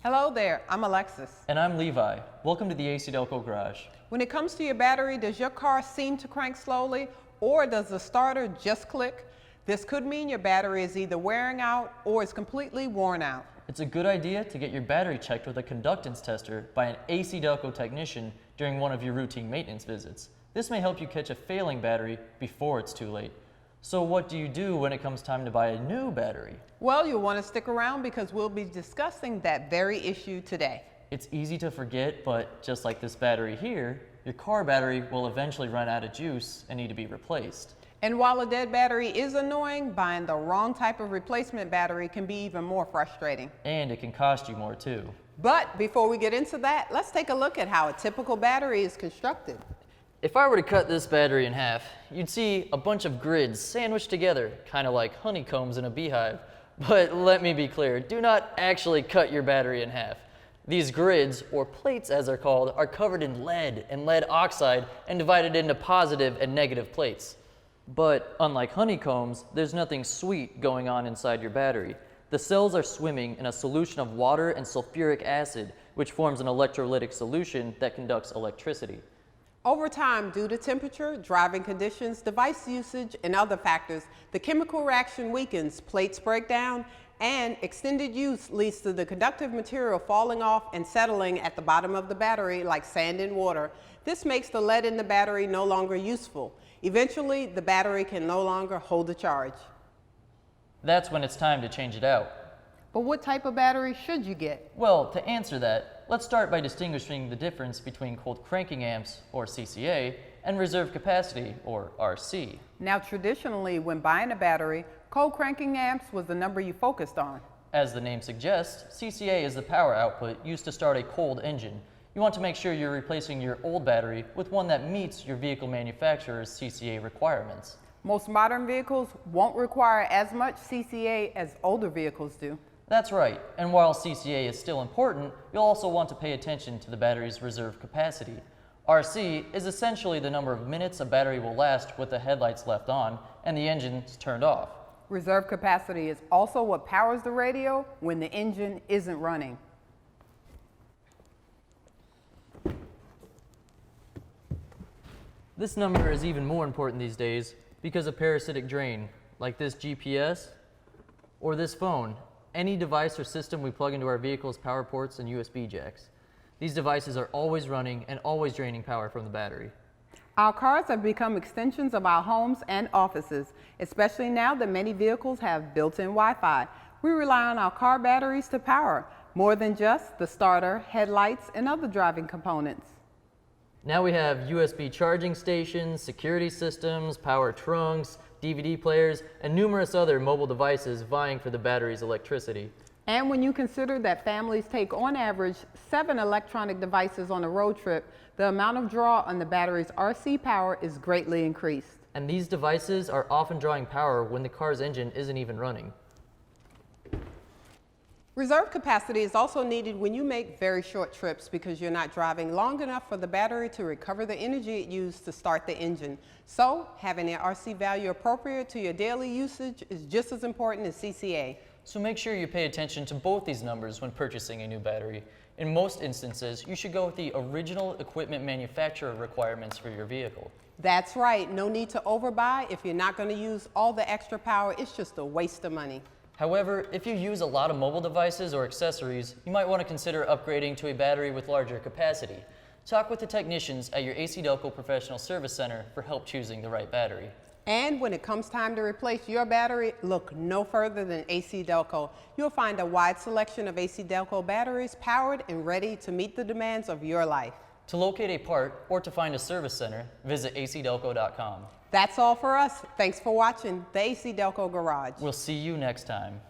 Hello there, I'm Alexis. And I'm Levi. Welcome to the ACDelco Garage. When it comes to your battery, does your car seem to crank slowly, or does the starter just click? This could mean your battery is either wearing out or is completely worn out. It's a good idea to get your battery checked with a conductance tester by an ACDelco technician during one of your routine maintenance visits. This may help you catch a failing battery before it's too late. So what do you do when it comes time to buy a new battery? Well, you'll want to stick around because we'll be discussing that very issue today. It's easy to forget, but just like this battery here, your car battery will eventually run out of juice and need to be replaced. And while a dead battery is annoying, buying the wrong type of replacement battery can be even more frustrating. And it can cost you more too. But before we get into that, let's take a look at how a typical battery is constructed. If I were to cut this battery in half, you'd see a bunch of grids sandwiched together, kind of like honeycombs in a beehive. But let me be clear, do not actually cut your battery in half. These grids, or plates as they're called, are covered in lead and lead oxide and divided into positive and negative plates. But unlike honeycombs, there's nothing sweet going on inside your battery. The cells are swimming in a solution of water and sulfuric acid, which forms an electrolytic solution that conducts electricity. Over time, due to temperature, driving conditions, device usage, and other factors, the chemical reaction weakens, plates break down, and extended use leads to the conductive material falling off and settling at the bottom of the battery like sand in water. This makes the lead in the battery no longer useful. Eventually, the battery can no longer hold the charge. That's when it's time to change it out. But what type of battery should you get? Well, to answer that, let's start by distinguishing the difference between cold cranking amps, or CCA, and reserve capacity, or RC. Now, traditionally, when buying a battery, cold cranking amps was the number you focused on. As the name suggests, CCA is the power output used to start a cold engine. You want to make sure you're replacing your old battery with one that meets your vehicle manufacturer's CCA requirements. Most modern vehicles won't require as much CCA as older vehicles do. That's right, and while CCA is still important, you'll also want to pay attention to the battery's reserve capacity. RC is essentially the number of minutes a battery will last with the headlights left on and the engines turned off. Reserve capacity is also what powers the radio when the engine isn't running. This number is even more important these days because of parasitic drain, like this GPS or this phone, any device or system we plug into our vehicle's power ports and USB jacks. These devices are always running and always draining power from the battery. Our cars have become extensions of our homes and offices, especially now that many vehicles have built-in Wi-Fi. We rely on our car batteries to power, more than just the starter, headlights, and other driving components. Now we have USB charging stations, security systems, power trunks, DVD players, and numerous other mobile devices vying for the battery's electricity. And when you consider that families take on average 7 electronic devices on a road trip, the amount of draw on the battery's RC power is greatly increased. And these devices are often drawing power when the car's engine isn't even running. Reserve capacity is also needed when you make very short trips because you're not driving long enough for the battery to recover the energy it used to start the engine. So, having an RC value appropriate to your daily usage is just as important as CCA. So make sure you pay attention to both these numbers when purchasing a new battery. In most instances, you should go with the original equipment manufacturer requirements for your vehicle. That's right, no need to overbuy. If you're not going to use all the extra power, it's just a waste of money. However, if you use a lot of mobile devices or accessories, you might want to consider upgrading to a battery with larger capacity. Talk with the technicians at your ACDelco Professional Service Center for help choosing the right battery. And when it comes time to replace your battery, look no further than ACDelco. You'll find a wide selection of ACDelco batteries powered and ready to meet the demands of your life. To locate a part or to find a service center, visit acdelco.com. That's all for us. Thanks for watching the ACDelco Garage. We'll see you next time.